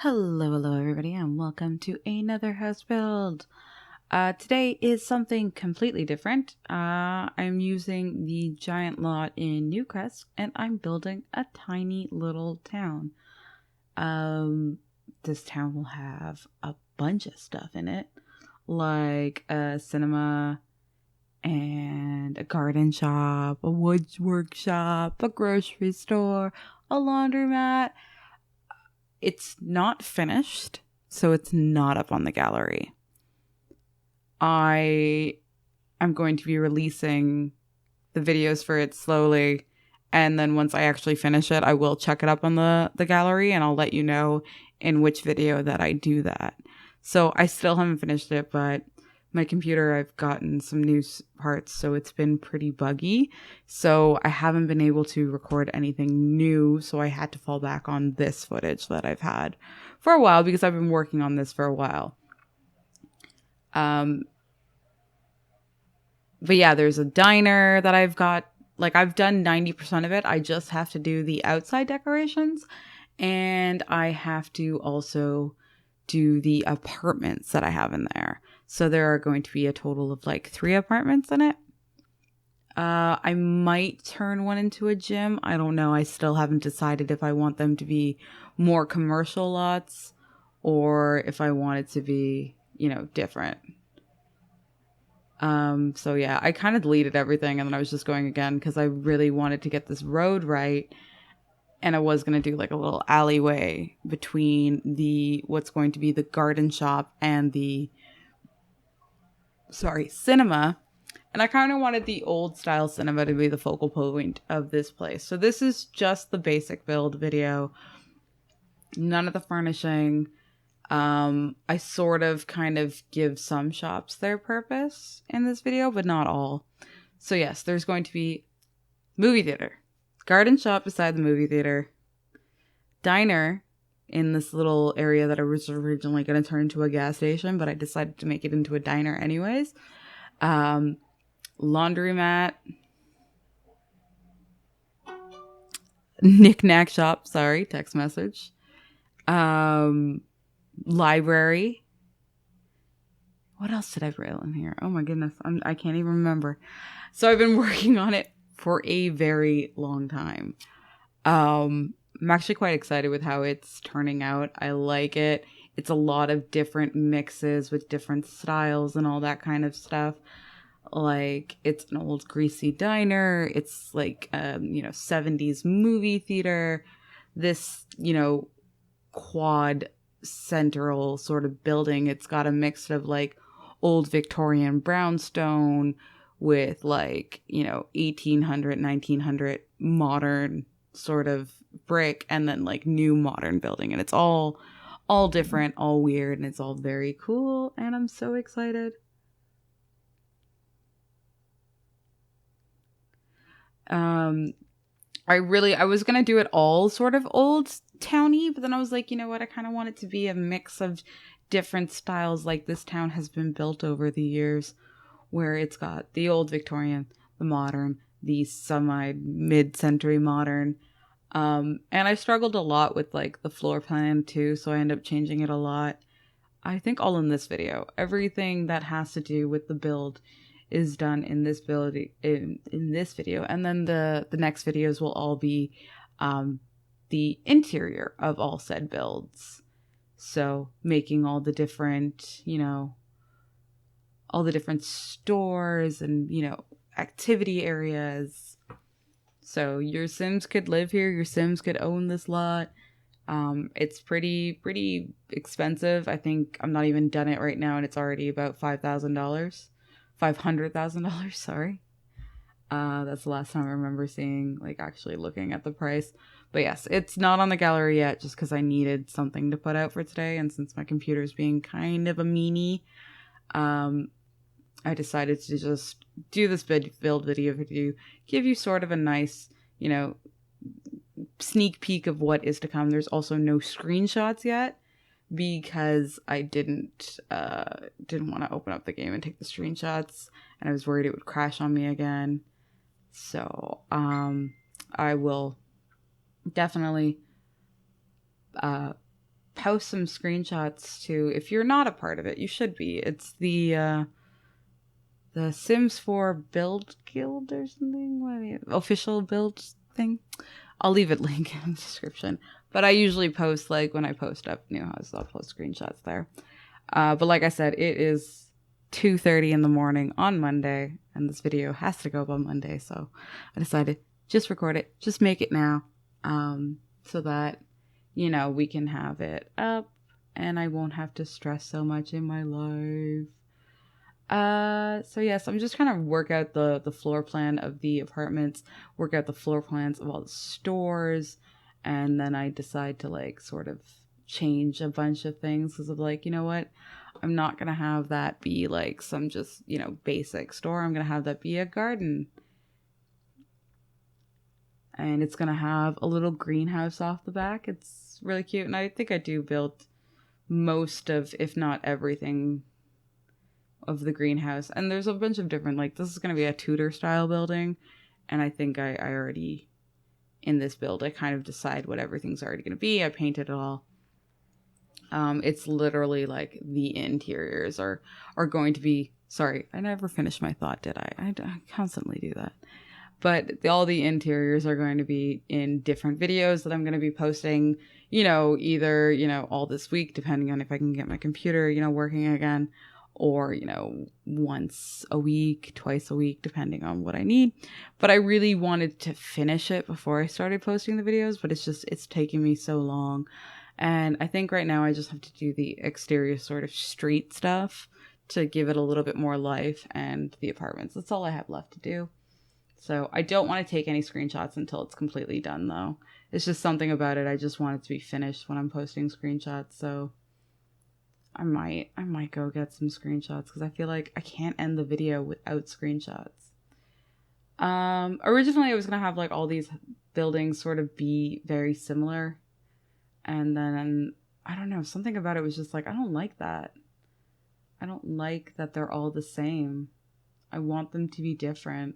Hello everybody, and welcome to another house build. Today is something completely different. I'm using the giant lot in Newcrest, and I'm building a tiny little town. This town will have a bunch of stuff in it, like a cinema and a garden shop, a woods workshop, a grocery store, a laundromat. It's not finished, so it's not up on the gallery. I am going to be releasing the videos for it slowly, and then once I actually finish it, I will check it up on the gallery, and I'll let you know in which video that I do that. So I still haven't finished it, but my computer, I've gotten some new parts, so it's been pretty buggy. So I haven't been able to record anything new, so I had to fall back on this footage that I've had for a while because I've been working on this for a while. But yeah, there's a diner that I've got. Like, I've done 90% of it. I just have to do the outside decorations, and I have to also do the apartments that I have in there. So there are going to be a total of like 3 apartments in it. I might turn one into a gym. I don't know. I still haven't decided if I want them to be more commercial lots or if I want it to be, different. So yeah, I kind of deleted everything and then I was just going again because I really wanted to get this road right. And I was going to do like a little alleyway between what's going to be the garden shop and the cinema. And I kind of wanted the old style cinema to be the focal point of this place. So this is just the basic build video. None of the furnishing. I sort of kind of give some shops their purpose in this video, but not all. So yes, there's going to be movie theater, garden shop beside the movie theater, diner in this little area that I was originally going to turn into a gas station, but I decided to make it into a diner anyways. Laundromat, knick-knack shop, text message, library. What else did I write in here? Oh my goodness, I can't even remember. So I've been working on it for a very long time. I'm actually quite excited with how it's turning out. I like it. It's a lot of different mixes with different styles and all that kind of stuff. Like, it's an old greasy diner. It's like, 70s movie theater. This, quad central sort of building. It's got a mix of like old Victorian brownstone with like, 1800, 1900 modern sort of brick and then like new modern building. And it's all different, all weird, and it's all very cool. And I'm so excited. I was gonna do it all sort of old towny, but then I was like, you know what? I kind of want it to be a mix of different styles. Like, this town has been built over the years, where it's got the old Victorian, the modern, the semi mid-century modern. And I struggled a lot with like the floor plan too, so I ended up changing it a lot. I think all in this video. Everything that has to do with the build is done in this build in this video, and then the next videos will all be the interior of all said builds. So making all the different, all the different stores and, activity areas. So your Sims could live here, your Sims could own this lot. It's pretty expensive. I think I'm not even done it right now and it's already about $500,000, sorry. That's the last time I remember seeing, like, actually looking at the price. But yes, it's not on the gallery yet just because I needed something to put out for today. And since my computer's being kind of a meanie, I decided to just do this build video to give you sort of a nice, sneak peek of what is to come. There's also no screenshots yet because I didn't want to open up the game and take the screenshots, and I was worried it would crash on me again. So I will definitely post some screenshots to, if you're not a part of it, you should be. It's the Sims 4 build guild or something, official build thing. I'll leave it link in the description. But I usually post, like, when I post up new houses, I'll post screenshots there. But like I said, it is 2:30 in the morning on Monday, and this video has to go up on Monday, so I decided just record it, just make it now, so that, you know, we can have it up and I won't have to stress so much in my life. So yes, I'm just kind of work out the floor plan of the apartments, work out the floor plans of all the stores, and then I decide to, like, sort of change a bunch of things because of, like, you know what, I'm not gonna have that be like some just, you know, basic store. I'm gonna have that be a garden, and it's gonna have a little greenhouse off the back. It's really cute, and I think I do build most of, if not everything, of the greenhouse. And there's a bunch of different, like, this is going to be a Tudor style building, and I think I already, in this build, I kind of decide what everything's already going to be. I painted it all. It's literally like the interiors are going to be, sorry, I never finished my thought, did I? I constantly do that. But all the interiors are going to be in different videos that I'm going to be posting, you know, either, you know, all this week, depending on if I can get my computer, you know, working again, or, you know, once a week, twice a week, depending on what I need. But I really wanted to finish it before I started posting the videos, but it's taking me so long. And I think right now I just have to do the exterior sort of street stuff to give it a little bit more life, and the apartments. That's all I have left to do. So I don't want to take any screenshots until it's completely done, though. It's just something about it. I just want it to be finished when I'm posting screenshots. So I might go get some screenshots because I feel like I can't end the video without screenshots. Originally I was gonna have, like, all these buildings sort of be very similar, and then I don't know, something about it was just like, I don't like that. I don't like that they're all the same. I want them to be different.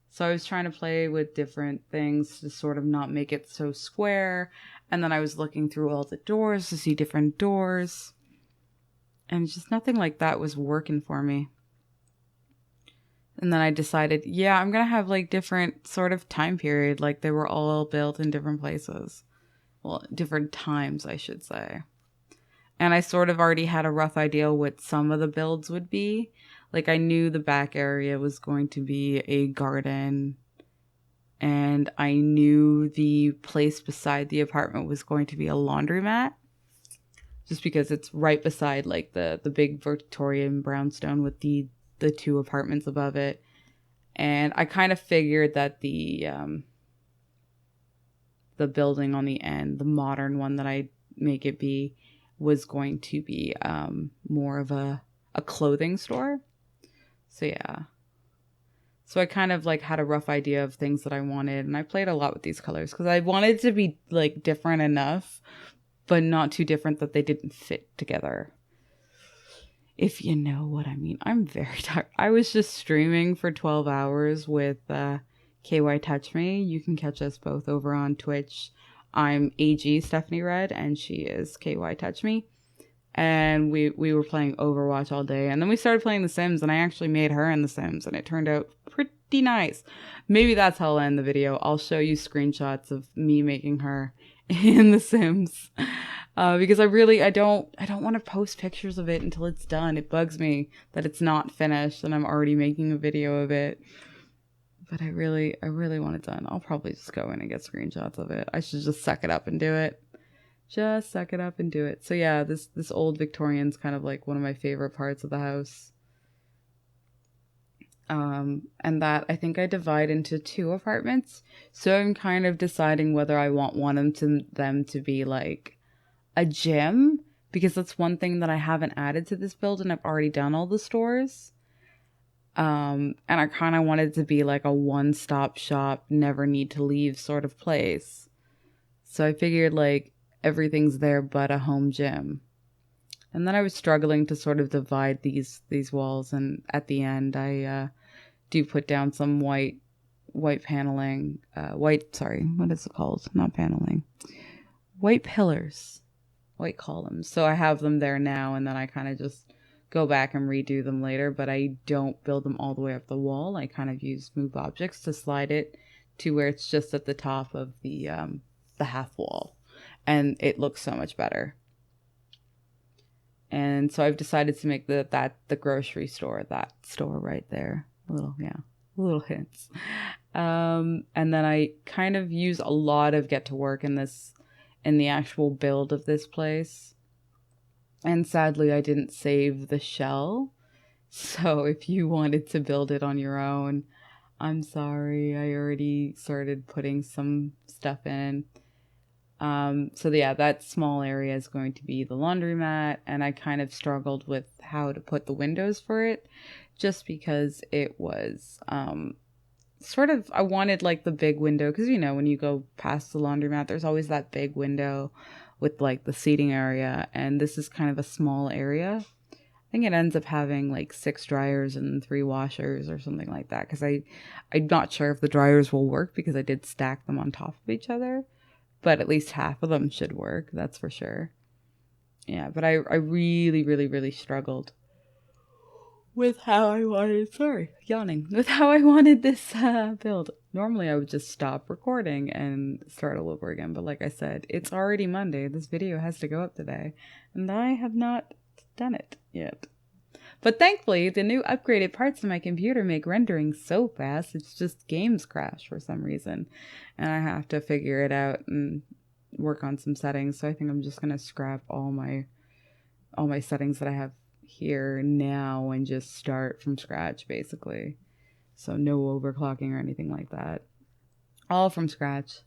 So I was trying to play with different things to sort of not make it so square. And then I was looking through all the doors to see different doors. And just nothing like that was working for me. And then I decided, yeah, I'm going to have, like, different sort of time period. Like, they were all built in different places. Well, different times, I should say. And I sort of already had a rough idea what some of the builds would be. Like, I knew the back area was going to be a garden, and I knew the place beside the apartment was going to be a laundromat, just because it's right beside, like, the big Victorian brownstone with the two apartments above it. And I kind of figured that the building on the end, the modern one that I make it be, was going to be more of a clothing store. So yeah. So I kind of, like, had a rough idea of things that I wanted, and I played a lot with these colors because I wanted to be, like, different enough, but not too different that they didn't fit together. If you know what I mean. I'm very tired. I was just streaming for 12 hours with KY Touch Me. You can catch us both over on Twitch. I'm AG StefanyRed, and she is KY Touch Me. And we were playing Overwatch all day. And then we started playing The Sims, and I actually made her in The Sims, and it turned out pretty nice. Maybe that's how I'll end the video. I'll show you screenshots of me making her in The Sims. Because I don't want to post pictures of it until it's done. It bugs me that it's not finished and I'm already making a video of it. But I really want it done. I'll probably just go in and get screenshots of it. I should just suck it up and do it. Just suck it up and do it. So yeah, this old Victorian's kind of like one of my favorite parts of the house. And that I think I divide into 2 apartments. So I'm kind of deciding whether I want one of them to be like a gym, because that's one thing that I haven't added to this build, and I've already done all the stores. And I kind of wanted to be like a one-stop shop, never need to leave sort of place. So I figured, like, everything's there but a home gym. And then I was struggling to sort of divide these walls, and at the end I do put down some white paneling, what is it called? Not paneling. White pillars. white columns. So I have them there now, and then I kind of just go back and redo them later, but I don't build them all the way up the wall. I kind of use move objects to slide it to where it's just at the top of the half wall, and it looks so much better. And so I've decided to make the grocery store, that store right there. Little hints. And then I kind of use a lot of get to work in the actual build of this place. And sadly, I didn't save the shell. So if you wanted to build it on your own, I'm sorry. I already started putting some stuff in. So yeah, that small area is going to be the laundromat, and I kind of struggled with how to put the windows for it, just because it was sort of, I wanted like the big window, because you know when you go past the laundromat there's always that big window with like the seating area, and this is kind of a small area. I think it ends up having like 6 dryers and 3 washers or something like that, because I'm not sure if the dryers will work because I did stack them on top of each other. But at least half of them should work, that's for sure. Yeah, but I really, really, really struggled with how I wanted, with how I wanted this build. Normally I would just stop recording and start all over again. But like I said, it's already Monday. This video has to go up today. And I have not done it yet. But thankfully, the new upgraded parts of my computer make rendering so fast, it's just games crash for some reason. And I have to figure it out and work on some settings. So I think I'm just going to scrap all my settings that I have here now and just start from scratch, basically. So no overclocking or anything like that. All from scratch.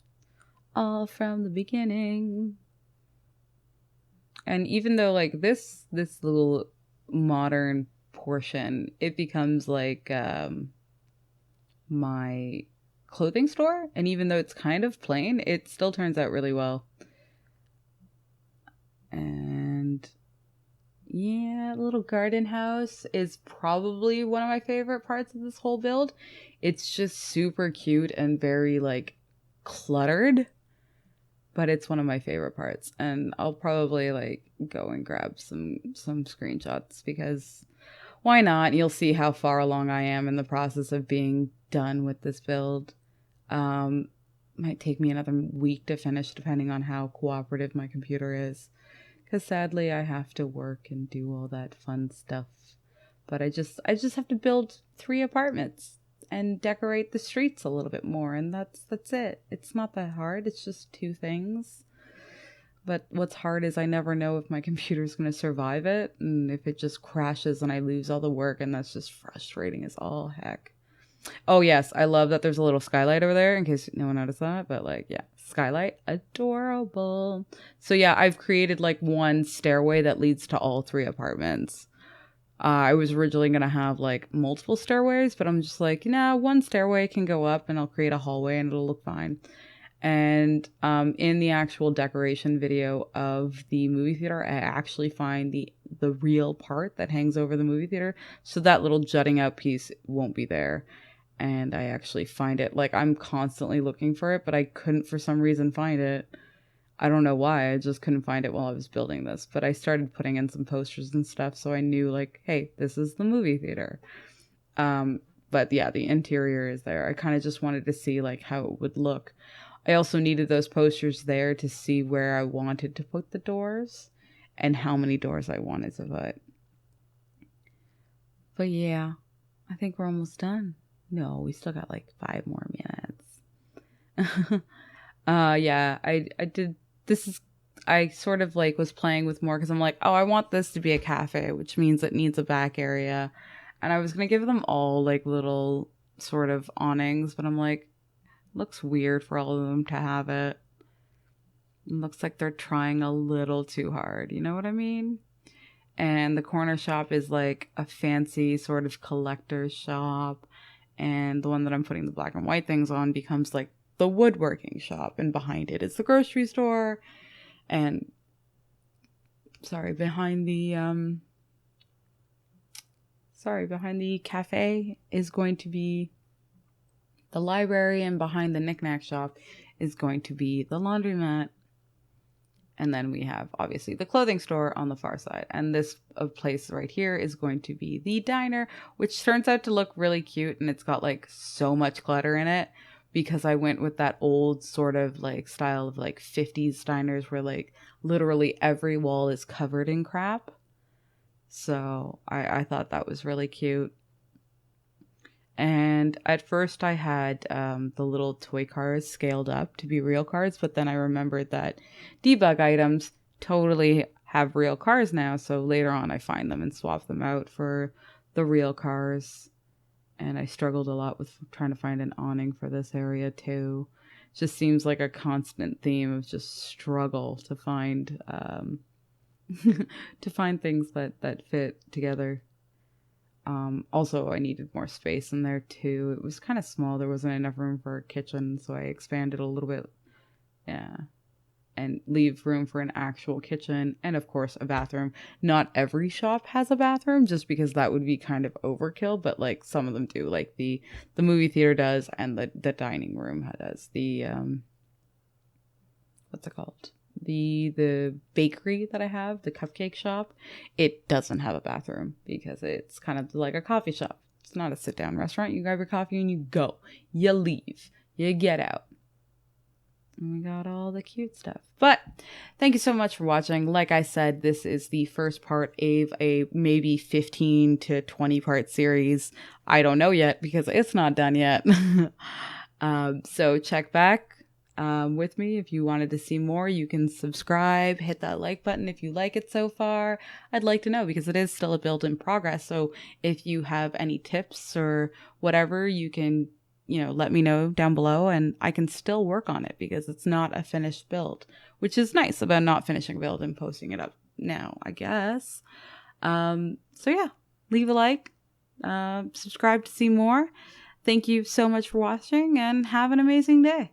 All from the beginning. And even though like this little modern portion, it becomes like my clothing store, and even though it's kind of plain, it still turns out really well. And yeah, little garden house is probably one of my favorite parts of this whole build. It's just super cute and very like cluttered, but it's one of my favorite parts, and I'll probably like go and grab some screenshots, because why not? You'll see how far along I am in the process of being done with this build. Might take me another week to finish, depending on how cooperative my computer is, because sadly I have to work and do all that fun stuff. But I just have to build 3 apartments and decorate the streets a little bit more, and that's it. It's not that hard. It's just 2 things. But what's hard is I never know if my computer's going to survive it, and if it just crashes and I lose all the work, and that's just frustrating as all heck. Oh yes, I love that there's a little skylight over there, in case no one noticed that. But like, yeah, skylight, adorable. So yeah, I've created like one stairway that leads to all 3 apartments. I was originally going to have like multiple stairways, but I'm just like, one stairway can go up and I'll create a hallway and it'll look fine. And in the actual decoration video of the movie theater, I actually find the real part that hangs over the movie theater. So that little jutting out piece won't be there. And I actually find it, like, I'm constantly looking for it, but I couldn't for some reason find it. I don't know why, I just couldn't find it while I was building this. But I started putting in some posters and stuff, so I knew, like, hey, this is the movie theater. But yeah, the interior is there. I kind of just wanted to see, like, how it would look. I also needed those posters there to see where I wanted to put the doors and how many doors I wanted to put. But yeah, I think we're almost done. No, we still got like 5 more minutes. Yeah, I did. I sort of like was playing with more, because I'm like, oh, I want this to be a cafe, which means it needs a back area. And I was going to give them all like little sort of awnings, but I'm like, looks weird for all of them to have it. It looks like they're trying a little too hard. You know what I mean? And the corner shop is like a fancy sort of collector's shop. And the one that I'm putting the black and white things on becomes like the woodworking shop. And behind it is the grocery store. And behind the cafe is going to be the library, and behind the knickknack shop is going to be the laundromat. And then we have obviously the clothing store on the far side. And this place right here is going to be the diner, which turns out to look really cute. And it's got like so much clutter in it because I went with that old sort of like style of like 50s diners where like literally every wall is covered in crap. So I thought that was really cute. And at first I had the little toy cars scaled up to be real cars, but then I remembered that debug items totally have real cars now. So later on I find them and swap them out for the real cars. And I struggled a lot with trying to find an awning for this area too. It just seems like a constant theme of just struggle to find to find things that fit together. Also, I needed more space in there too. It was kind of small. There wasn't enough room for a kitchen, so I expanded a little bit. Yeah. And leave room for an actual kitchen and, of course, a bathroom. Not every shop has a bathroom just because that would be kind of overkill, but like some of them do. Like the movie theater does and the dining room does. The what's it called? The bakery that I have, the cupcake shop, it doesn't have a bathroom because it's kind of like a coffee shop. It's not a sit down restaurant. You grab your coffee and you go. You leave. You get out. And we got all the cute stuff. But thank you so much for watching. Like I said, this is the first part of a maybe 15 to 20 part series. I don't know yet because it's not done yet. So check back with me if you wanted to see more. You can subscribe, hit that like button if you like it so far. I'd like to know because it is still a build in progress. So if you have any tips or whatever, you can let me know down below and I can still work on it because it's not a finished build, which is nice about not finishing a build and posting it up now, I guess. So yeah, leave a like, subscribe to see more. Thank you so much for watching and have an amazing day.